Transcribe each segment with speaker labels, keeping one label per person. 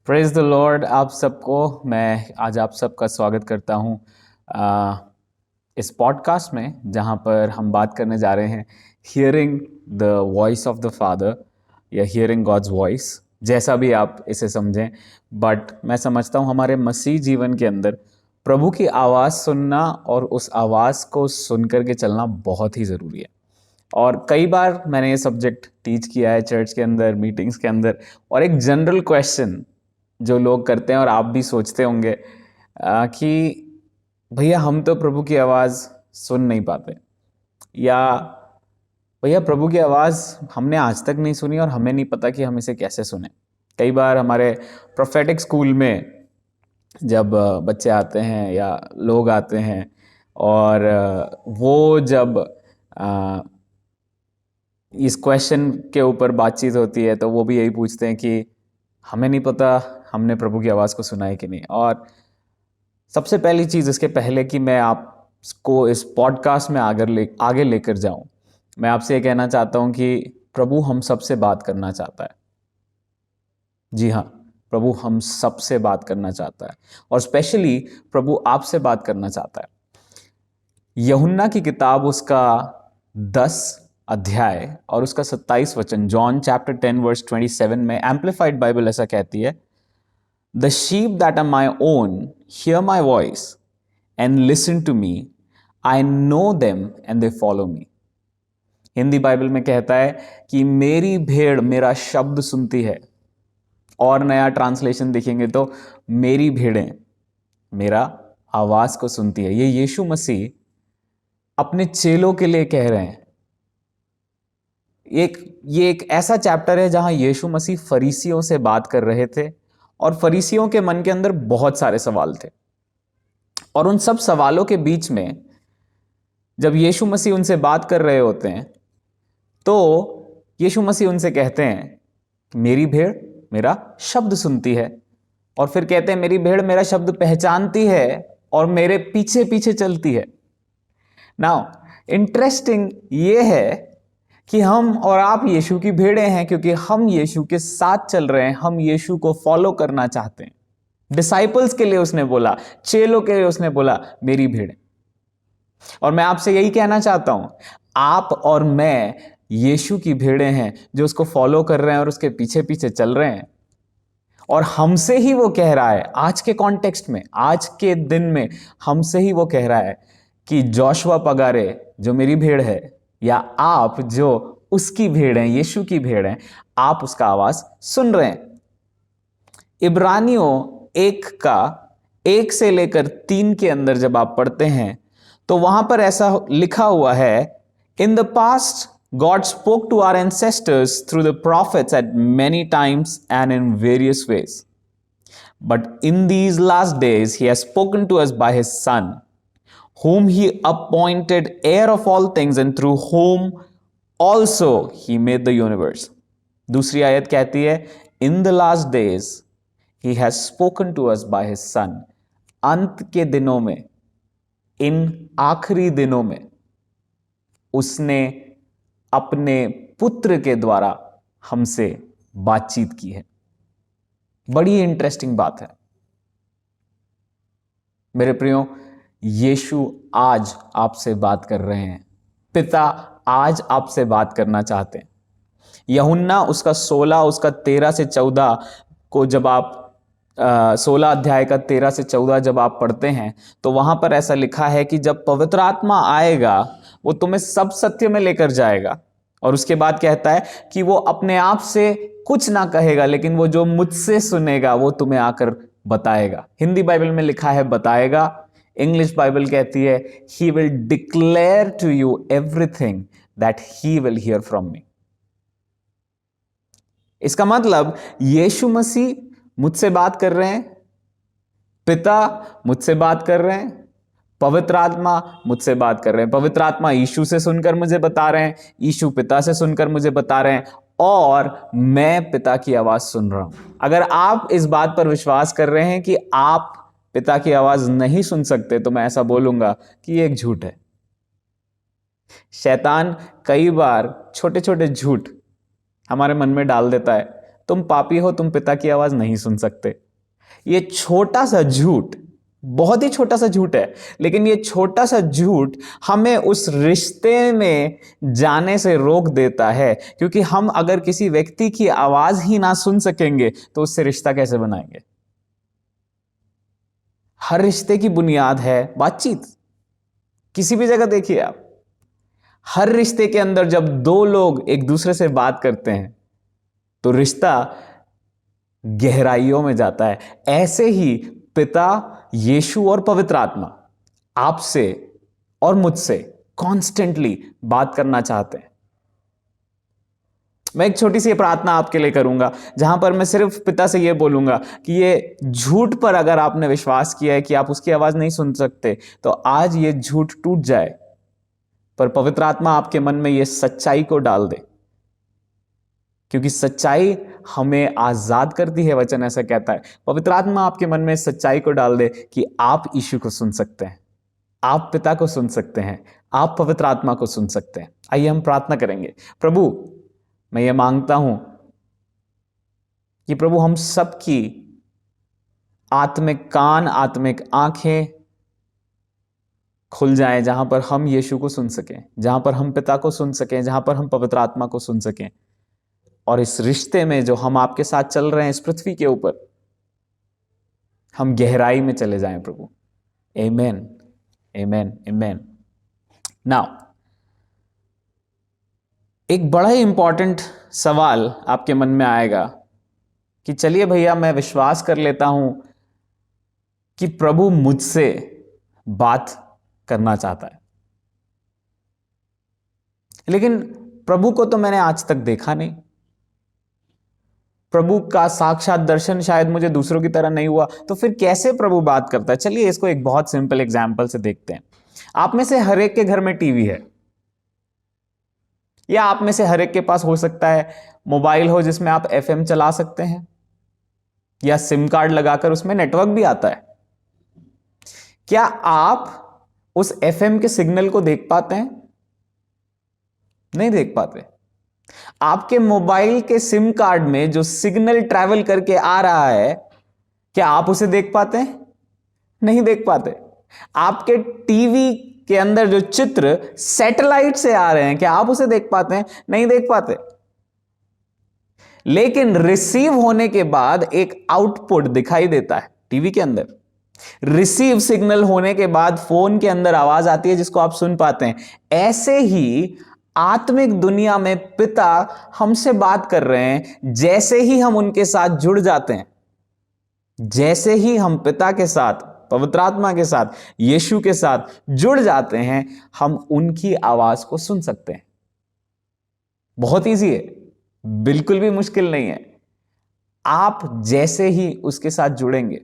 Speaker 1: Praise the Lord. आप सबको मैं आज आप सबका स्वागत करता हूँ इस पॉडकास्ट में, जहाँ पर हम बात करने जा रहे हैं hearing the voice of the father या हियरिंग गॉड्स वॉइस, जैसा भी आप इसे समझें। बट मैं समझता हूँ हमारे मसीह जीवन के अंदर प्रभु की आवाज़ सुनना और उस आवाज़ को सुन करके चलना बहुत ही ज़रूरी है। और कई बार मैंने ये सब्जेक्ट टीच किया है चर्च के अंदर, मीटिंग्स के अंदर। और एक जनरल क्वेश्चन जो लोग करते हैं और आप भी सोचते होंगे कि भैया हम तो प्रभु की आवाज़ सुन नहीं पाते, या भैया प्रभु की आवाज़ हमने आज तक नहीं सुनी और हमें नहीं पता कि हम इसे कैसे सुने। कई बार हमारे प्रोफेटिक स्कूल में जब बच्चे आते हैं या लोग आते हैं और वो जब इस क्वेश्चन के ऊपर बातचीत होती है तो वो भी यही पूछते हैं कि हमें नहीं पता हमने प्रभु की आवाज़ को सुना है कि नहीं। और सबसे पहली चीज़, इसके पहले कि मैं आपको इस पॉडकास्ट में आगे लेकर जाऊं, मैं आपसे ये कहना चाहता हूं कि प्रभु हम सबसे बात करना चाहता है। जी हाँ, प्रभु हम सबसे बात करना चाहता है और स्पेशली प्रभु आपसे बात करना चाहता है। यूहन्ना की किताब उसका 10 अध्याय और उसका 27 वचन, जॉन चैप्टर 10 वर्स 27 में एम्पलीफाइड बाइबल ऐसा कहती है, The sheep that are my own hear my voice and listen to me. I know them and they follow me. Hindi Bible में कहता है कि मेरी भेड़ मेरा शब्द सुनती है, और नया ट्रांसलेशन देखेंगे तो मेरी भेड़ें मेरा आवाज को सुनती है। ये यीशु मसीह अपने चेलों के लिए कह रहे हैं। ये एक ऐसा चैप्टर है जहां यीशु मसीह फरीसियों से बात कर रहे थे और फरीसियों के मन के अंदर बहुत सारे सवाल थे। और उन सब सवालों के बीच में जब यीशु मसीह उनसे बात कर रहे होते हैं तो यीशु मसीह उनसे कहते हैं, मेरी भेड़ मेरा शब्द सुनती है। और फिर कहते हैं, मेरी भेड़ मेरा शब्द पहचानती है और मेरे पीछे पीछे चलती है। नाउ इंटरेस्टिंग ये है कि हम और आप यीशु की भेड़ें हैं, क्योंकि हम यीशु के साथ चल रहे हैं, हम यीशु को फॉलो करना चाहते हैं। डिसाइपल्स के लिए उसने बोला, चेलों के लिए उसने बोला मेरी भेड़ें। और मैं आपसे यही कहना चाहता हूं, आप और मैं यीशु की भेड़ें हैं जो उसको फॉलो कर रहे हैं और उसके पीछे पीछे चल रहे हैं। और हमसे ही वो कह रहा है, आज के कॉन्टेक्स्ट में, आज के दिन में हमसे ही वो कह रहा है कि जोशुआ पगारे जो मेरी भेड़ है, या आप जो उसकी भेड़ हैं, यीशु की भेड़ हैं, आप उसका आवाज सुन रहे हैं। इब्रानियों 1 से लेकर 3 के अंदर जब आप पढ़ते हैं तो वहां पर ऐसा लिखा हुआ है, in the past God spoke to our ancestors through the prophets at many times and in various ways. But in these last days, he has spoken to us by his Son, whom he appointed heir of all things and through whom also he made the universe. दूसरी आयत कहती है, in the last days, he has spoken to us by his Son. अंत के दिनों में, इन आखिरी दिनों में उसने अपने पुत्र के द्वारा हमसे बातचीत की है। बड़ी इंटरेस्टिंग बात है मेरे प्रियो। यीशु आज आपसे बात कर रहे हैं, पिता आज आपसे बात करना चाहते हैं। यूहन्ना उसका 16, उसका 13 से 14 को जब आप 16 अध्याय का 13 से 14 जब आप पढ़ते हैं तो वहां पर ऐसा लिखा है कि जब पवित्र आत्मा आएगा वो तुम्हें सब सत्य में लेकर जाएगा। और उसके बाद कहता है कि वो अपने आप से कुछ ना कहेगा, लेकिन वो जो मुझसे सुनेगा वो तुम्हें आकर बताएगा। हिंदी बाइबल में लिखा है बताएगा, इंग्लिश बाइबल कहती है he will declare to you everything that he will hear from me. इसका मतलब यीशु मसीह मुझसे बात कर रहे हैं, पिता मुझसे बात कर रहे हैं, पवित्र आत्मा मुझसे बात कर रहे हैं। पवित्र आत्मा यीशु से सुनकर मुझे बता रहे हैं, यीशु पिता से सुनकर मुझे बता रहे हैं, और मैं पिता की आवाज सुन रहा हूं। अगर आप इस बात पर विश्वास कर रहे हैं कि आप पिता की आवाज नहीं सुन सकते, तो मैं ऐसा बोलूंगा कि ये एक झूठ है। शैतान कई बार छोटे छोटे झूठ हमारे मन में डाल देता है तुम पापी हो, तुम पिता की आवाज नहीं सुन सकते। ये छोटा सा झूठ, बहुत ही छोटा सा झूठ है, लेकिन ये छोटा सा झूठ हमें उस रिश्ते में जाने से रोक देता है, क्योंकि हम अगर किसी व्यक्ति की आवाज ही ना सुन सकेंगे तो उससे रिश्ता कैसे बनाएंगे। हर रिश्ते की बुनियाद है बातचीत। किसी भी जगह देखिए आप, हर रिश्ते के अंदर जब दो लोग एक दूसरे से बात करते हैं तो रिश्ता गहराइयों में जाता है। ऐसे ही पिता, यीशु और पवित्र आत्मा आपसे और मुझसे कॉन्स्टेंटली बात करना चाहते हैं। मैं एक छोटी सी प्रार्थना आपके लिए करूंगा, जहां पर मैं सिर्फ पिता से यह बोलूंगा कि ये झूठ पर अगर आपने विश्वास किया है कि आप उसकी आवाज नहीं सुन सकते, तो आज ये झूठ टूट जाए, पर पवित्र आत्मा आपके मन में ये सच्चाई को डाल दे, क्योंकि सच्चाई हमें आजाद करती है। वचन ऐसा कहता है। पवित्र आत्मा आपके मन में सच्चाई को डाल दे कि आप यीशु को सुन सकते हैं, आप पिता को सुन सकते हैं, आप पवित्र आत्मा को सुन सकते हैं। आइए हम प्रार्थना करेंगे। प्रभु, मैं ये मांगता हूं कि प्रभु हम सबकी आत्मिक कान, आत्मिक आंखें खुल जाएं, जहां पर हम यीशु को सुन सकें, जहां पर हम पिता को सुन सकें, जहां पर हम पवित्र आत्मा को सुन सकें, और इस रिश्ते में जो हम आपके साथ चल रहे हैं इस पृथ्वी के ऊपर, हम गहराई में चले जाएं प्रभु। आमेन, आमेन, आमेन। नाउ एक बड़ा ही इंपॉर्टेंट सवाल आपके मन में आएगा कि चलिए भैया, मैं विश्वास कर लेता हूं कि प्रभु मुझसे बात करना चाहता है, लेकिन प्रभु को तो मैंने आज तक देखा नहीं, प्रभु का साक्षात दर्शन शायद मुझे दूसरों की तरह नहीं हुआ, तो फिर कैसे प्रभु बात करता है। चलिए इसको एक बहुत सिंपल एग्जाम्पल से देखते हैं। आप में से हर एक के घर में टीवी है, या आप में से हर एक के पास हो सकता है मोबाइल हो जिसमें आप एफएम चला सकते हैं, या सिम कार्ड लगाकर उसमें नेटवर्क भी आता है। क्या आप उस एफएम के सिग्नल को देख पाते हैं? नहीं देख पाते। आपके मोबाइल के सिम कार्ड में जो सिग्नल ट्रैवल करके आ रहा है, क्या आप उसे देख पाते हैं? नहीं देख पाते। आपके टीवी के अंदर जो चित्र सैटेलाइट से आ रहे हैं, क्या आप उसे देख पाते हैं? नहीं देख पाते। लेकिन रिसीव होने के बाद एक आउटपुट दिखाई देता है टीवी के अंदर। रिसीव सिग्नल होने के बाद फोन के अंदर आवाज आती है जिसको आप सुन पाते हैं। ऐसे ही आत्मिक दुनिया में पिता हमसे बात कर रहे हैं। जैसे ही हम उनके साथ जुड़ जाते हैं, जैसे ही हम पिता के साथ, पवित्र आत्मा के साथ, यीशु के साथ जुड़ जाते हैं, हम उनकी आवाज को सुन सकते हैं। बहुत इजी है, बिल्कुल भी मुश्किल नहीं है। आप जैसे ही उसके साथ जुड़ेंगे,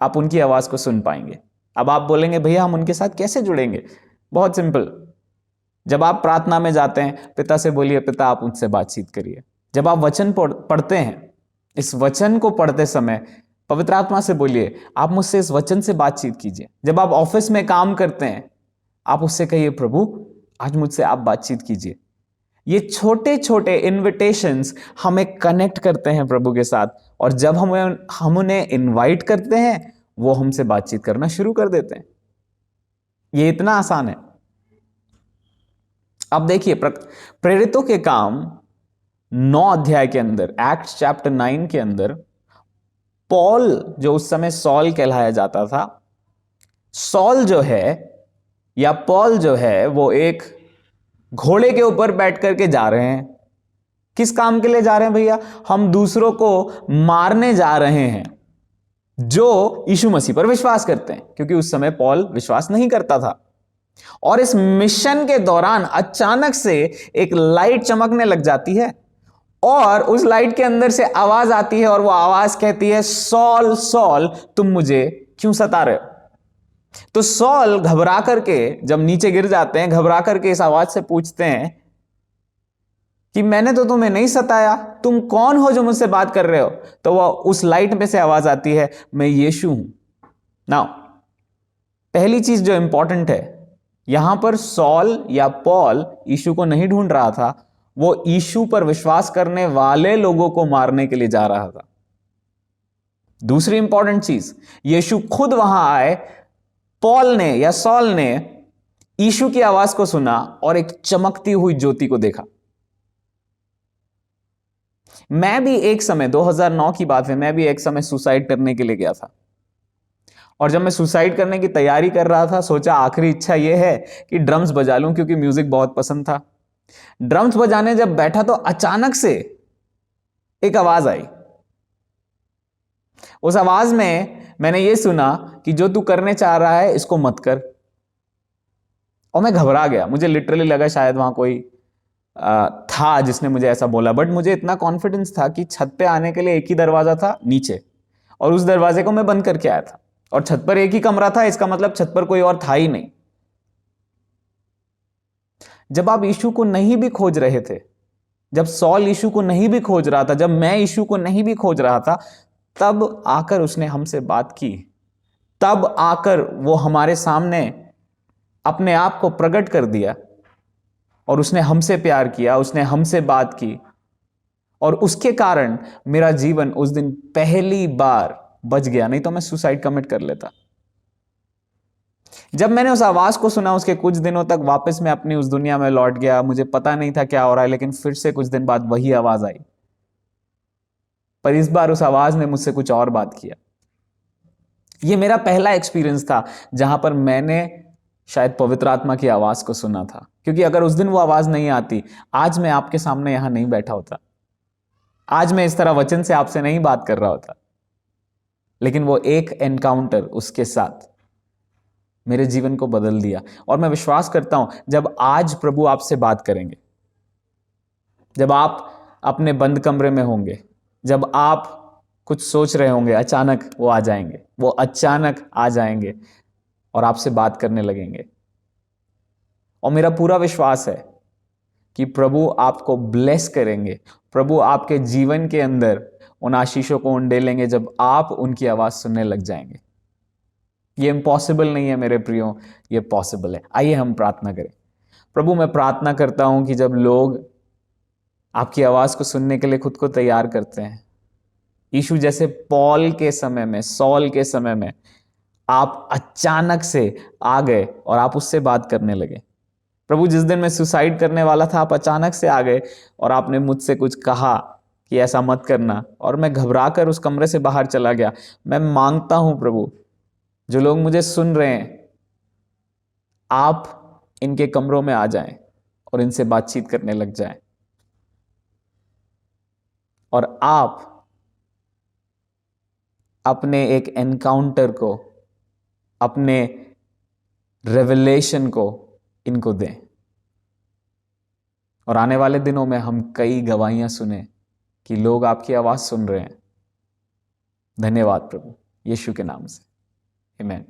Speaker 1: आप उनकी आवाज को सुन पाएंगे। अब आप बोलेंगे भैया हम उनके साथ कैसे जुड़ेंगे? बहुत सिंपल। जब आप प्रार्थना में जाते हैं, पिता से बोलिए पिता आप मुझसे बातचीत करिए। जब आप वचन पढ़ते हैं, इस वचन को पढ़ते समय पवित्र आत्मा से बोलिए आप मुझसे इस वचन से बातचीत कीजिए। जब आप ऑफिस में काम करते हैं, आप उससे कहिए प्रभु आज मुझसे आप बातचीत कीजिए। ये छोटे छोटे इन्विटेशंस हमें कनेक्ट करते हैं प्रभु के साथ, और जब हम उन्हें इनवाइट करते हैं, वो हमसे बातचीत करना शुरू कर देते हैं। ये इतना आसान है। अब देखिए प्रेरितों के काम 9 अध्याय के अंदर, एक्ट्स चैप्टर 9 के अंदर, पॉल जो उस समय सॉल कहलाया जाता था, सॉल जो है या पॉल जो है, वो एक घोड़े के ऊपर बैठ करके जा रहे हैं। किस काम के लिए जा रहे हैं भैया? हम दूसरों को मारने जा रहे हैं जो यीशु मसीह पर विश्वास करते हैं, क्योंकि उस समय पॉल विश्वास नहीं करता था। और इस मिशन के दौरान अचानक से एक लाइट चमकने लग जाती है, और उस लाइट के अंदर से आवाज आती है, और वो आवाज कहती है सॉल सॉल तुम मुझे क्यों सता रहे हो? तो सॉल घबरा करके, जब नीचे गिर जाते हैं, घबरा करके इस आवाज से पूछते हैं कि मैंने तो तुम्हें नहीं सताया, तुम कौन हो जो मुझसे बात कर रहे हो? तो वो उस लाइट में से आवाज आती है मैं यीशु हूं। नाउ पहली चीज जो इंपॉर्टेंट है, यहां पर सॉल या पॉल यीशु को नहीं ढूंढ रहा था, वो यीशु पर विश्वास करने वाले लोगों को मारने के लिए जा रहा था। दूसरी इंपॉर्टेंट चीज, यीशु खुद वहां आए, पॉल ने या सॉल ने यीशु की आवाज को सुना और एक चमकती हुई ज्योति को देखा। मैं भी एक समय 2009 की बात है, मैं भी एक समय सुसाइड करने के लिए गया था। और जब मैं सुसाइड करने की तैयारी कर रहा था, सोचा आखिरी इच्छा यह है कि ड्रम्स बजा लूं, क्योंकि म्यूजिक बहुत पसंद था। ड्रम्स बजाने जब बैठा तो अचानक से एक आवाज आई। उस आवाज में मैंने ये सुना कि जो तू करने चाह रहा है इसको मत कर। और मैं घबरा गया, मुझे लिटरली लगा शायद वहां कोई था जिसने मुझे ऐसा बोला। बट मुझे इतना कॉन्फिडेंस था कि छत पे आने के लिए एक ही दरवाजा था, नीचे, और उस दरवाजे को मैं बंद करके आया था। और छत पर एक ही कमरा था, इसका मतलब छत पर कोई और था ही नहीं। जब आप यीशु को नहीं भी खोज रहे थे, जब सॉल यीशु को नहीं भी खोज रहा था, जब मैं यीशु को नहीं भी खोज रहा था, तब आकर उसने हमसे बात की। तब आकर वो हमारे सामने अपने आप को प्रकट कर दिया और उसने हमसे प्यार किया, उसने हमसे बात की। और उसके कारण मेरा जीवन उस दिन पहली बार बच गया, नहीं तो मैं सुसाइड कमिट कर लेता। जब मैंने उस आवाज को सुना, उसके कुछ दिनों तक वापस मैं अपनी उस दुनिया में लौट गया। मुझे पता नहीं था क्या हो रहा है, लेकिन फिर से कुछ दिन बाद वही आवाज आई। पर इस बार उस आवाज ने मुझसे कुछ और बात किया। यह मेरा पहला एक्सपीरियंस था जहां पर मैंने शायद पवित्र आत्मा की आवाज को सुना था। क्योंकि अगर उस दिन वो आवाज नहीं आती, आज मैं आपके सामने यहां नहीं बैठा होता, आज मैं इस तरह वचन से आपसे नहीं बात कर रहा होता। लेकिन वो एक एनकाउंटर उसके साथ मेरे जीवन को बदल दिया। और मैं विश्वास करता हूं, जब आज प्रभु आपसे बात करेंगे, जब आप अपने बंद कमरे में होंगे, जब आप कुछ सोच रहे होंगे, अचानक वो आ जाएंगे, वो अचानक आ जाएंगे और आपसे बात करने लगेंगे। और मेरा पूरा विश्वास है कि प्रभु आपको ब्लेस करेंगे, प्रभु आपके जीवन के अंदर उन आशीषों को उंडेलेंगे जब आप उनकी आवाज सुनने लग जाएंगे। ये इम्पॉसिबल नहीं है मेरे प्रियो, ये पॉसिबल है। आइए हम प्रार्थना करें। प्रभु, मैं प्रार्थना करता हूं कि जब लोग आपकी आवाज को सुनने के लिए खुद को तैयार करते हैं, यीशु जैसे पॉल के समय में, सॉल के समय में आप अचानक से आ गए और आप उससे बात करने लगे। प्रभु, जिस दिन मैं सुसाइड करने वाला था, आप अचानक से आ गए और आपने मुझसे कुछ कहा कि ऐसा मत करना, और मैं घबरा कर उस कमरे से बाहर चला गया। मैं मांगता हूं प्रभु, जो लोग मुझे सुन रहे हैं, आप इनके कमरों में आ जाएं और इनसे बातचीत करने लग जाएं, और आप अपने एक एनकाउंटर को, अपने रेवलेशन को इनको दें। और आने वाले दिनों में हम कई गवाहियां सुने कि लोग आपकी आवाज सुन रहे हैं। धन्यवाद प्रभु, यीशु के नाम से, आमीन।